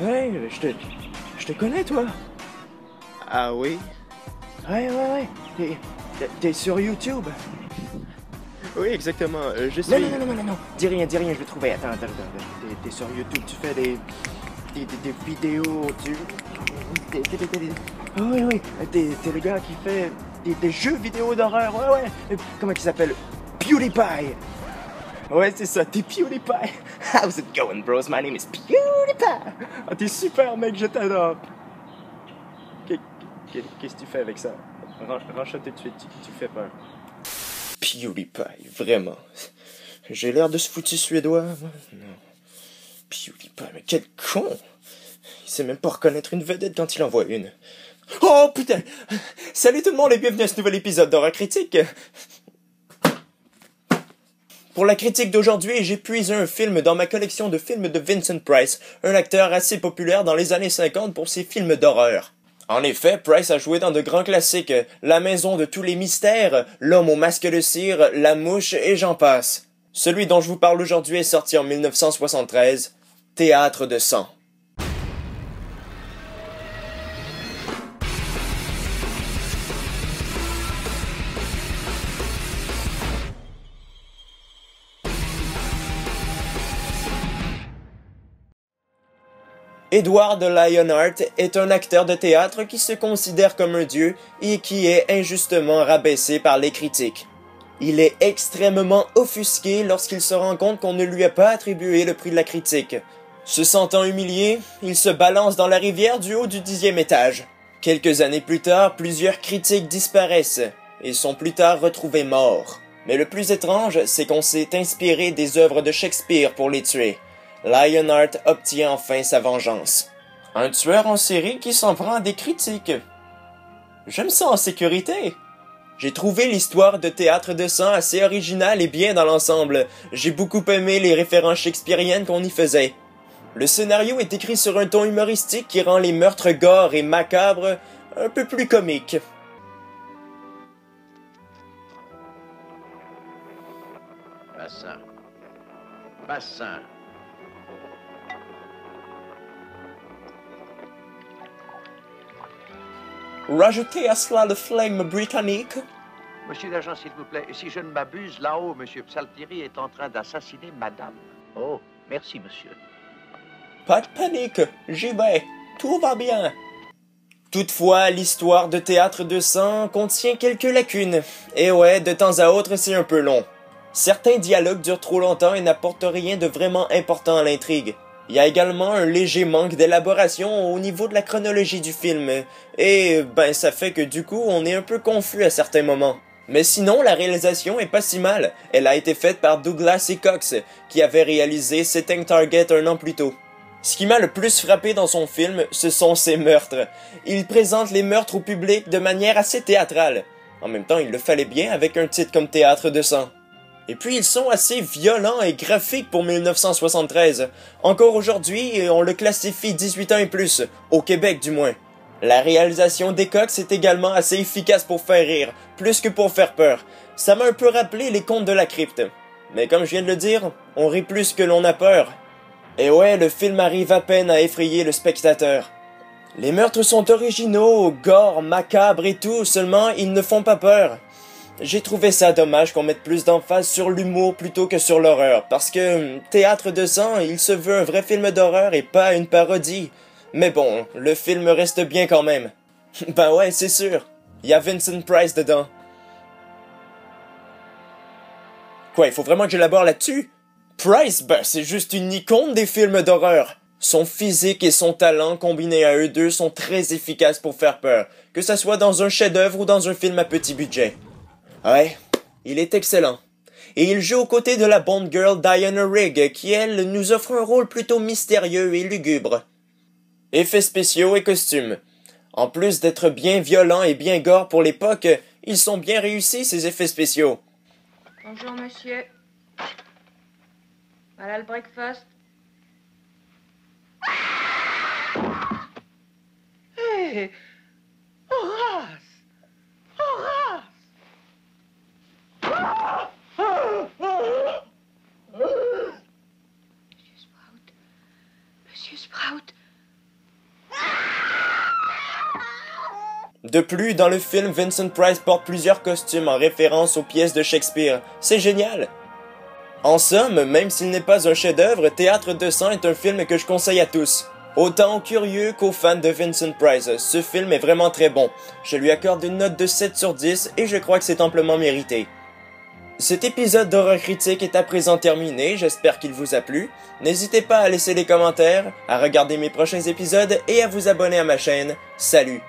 Ouais, je te connais, toi. Ah oui? Ouais. T'es sur YouTube. Oui, exactement. Je suis... Non. Dis rien, je vais trouver. Attends. T'es sur YouTube, tu fais des vidéos, Ah oui. T'es le gars qui fait des jeux vidéo d'horreur. Ouais. Comment il s'appelle? PewDiePie. Ouais, c'est ça, t'es PewDiePie. How's it going, bros? My name is PewDiePie. Ah, t'es super, mec, je t'adore. Qu'est-ce que tu fais avec ça? Range ça tout de suite, tu fais peur. PewDiePie, vraiment. J'ai l'air de ce foutu suédois. Non. PewDiePie, mais quel con! Il sait même pas reconnaître une vedette quand il en voit une. Oh putain! Salut tout le monde et bienvenue à ce nouvel épisode d'Horreur Critique. Pour la critique d'aujourd'hui, j'ai puisé un film dans ma collection de films de Vincent Price, un acteur assez populaire dans les années 50 pour ses films d'horreur. En effet, Price a joué dans de grands classiques, La maison de tous les mystères, L'homme au masque de cire, La mouche et j'en passe. Celui dont je vous parle aujourd'hui est sorti en 1973, Théâtre de sang. Edward Lionheart est un acteur de théâtre qui se considère comme un dieu et qui est injustement rabaissé par les critiques. Il est extrêmement offusqué lorsqu'il se rend compte qu'on ne lui a pas attribué le prix de la critique. Se sentant humilié, il se balance dans la rivière du haut du 10e étage. Quelques années plus tard, plusieurs critiques disparaissent et sont plus tard retrouvés morts. Mais le plus étrange, c'est qu'on s'est inspiré des œuvres de Shakespeare pour les tuer. Lionheart obtient enfin sa vengeance. Un tueur en série qui s'en prend à des critiques. Je me sens en sécurité. J'ai trouvé l'histoire de Théâtre de sang assez originale et bien dans l'ensemble. J'ai beaucoup aimé les références shakespeariennes qu'on y faisait. Le scénario est écrit sur un ton humoristique qui rend les meurtres gore et macabres un peu plus comiques. Bassin. Rajoutez à cela le flegme britannique. Monsieur l'agent, s'il vous plaît, si je ne m'abuse, là-haut, monsieur Psaltieri est en train d'assassiner madame. Oh, merci, monsieur. Pas de panique, j'y vais, tout va bien. Toutefois, l'histoire de Théâtre de sang contient quelques lacunes. Et ouais, de temps à autre, c'est un peu long. Certains dialogues durent trop longtemps et n'apportent rien de vraiment important à l'intrigue. Il y a également un léger manque d'élaboration au niveau de la chronologie du film, et ça fait que du coup on est un peu confus à certains moments. Mais sinon, la réalisation est pas si mal. Elle a été faite par Douglas E. Cox, qui avait réalisé Setting Target un an plus tôt. Ce qui m'a le plus frappé dans son film, ce sont ses meurtres. Il présente les meurtres au public de manière assez théâtrale. En même temps, il le fallait bien avec un titre comme Théâtre de sang. Et puis ils sont assez violents et graphiques pour 1973. Encore aujourd'hui, on le classifie 18 ans et plus, au Québec du moins. La réalisation des Cox est également assez efficace pour faire rire, plus que pour faire peur. Ça m'a un peu rappelé les contes de la crypte. Mais comme je viens de le dire, on rit plus que l'on a peur. Et ouais, le film arrive à peine à effrayer le spectateur. Les meurtres sont originaux, gore, macabres et tout, seulement ils ne font pas peur. J'ai trouvé ça dommage qu'on mette plus d'emphase sur l'humour plutôt que sur l'horreur, parce que Théâtre de sang, il se veut un vrai film d'horreur et pas une parodie. Mais bon, le film reste bien quand même. Ben ouais, c'est sûr. Il y a Vincent Price dedans. Quoi, il faut vraiment que j'élabore là-dessus? Price, c'est juste une icône des films d'horreur. Son physique et son talent combinés à eux deux sont très efficaces pour faire peur, que ça soit dans un chef-d'œuvre ou dans un film à petit budget. Ouais, il est excellent. Et il joue aux côtés de la Bond girl Diana Rigg, qui elle nous offre un rôle plutôt mystérieux et lugubre. Effets spéciaux et costumes. En plus d'être bien violents et bien gore pour l'époque, ils sont bien réussis ces effets spéciaux. Bonjour monsieur. Voilà le breakfast. Hé! Horace! Horace! Monsieur Sprout. Monsieur Sprout. De plus, dans le film, Vincent Price porte plusieurs costumes en référence aux pièces de Shakespeare. C'est génial! En somme, même s'il n'est pas un chef-d'œuvre, Théâtre de sang est un film que je conseille à tous. Autant aux curieux qu'aux fans de Vincent Price, ce film est vraiment très bon. Je lui accorde une note de 7 sur 10 et je crois que c'est amplement mérité. Cet épisode d'Horreur Critique est à présent terminé, j'espère qu'il vous a plu. N'hésitez pas à laisser des commentaires, à regarder mes prochains épisodes et à vous abonner à ma chaîne. Salut!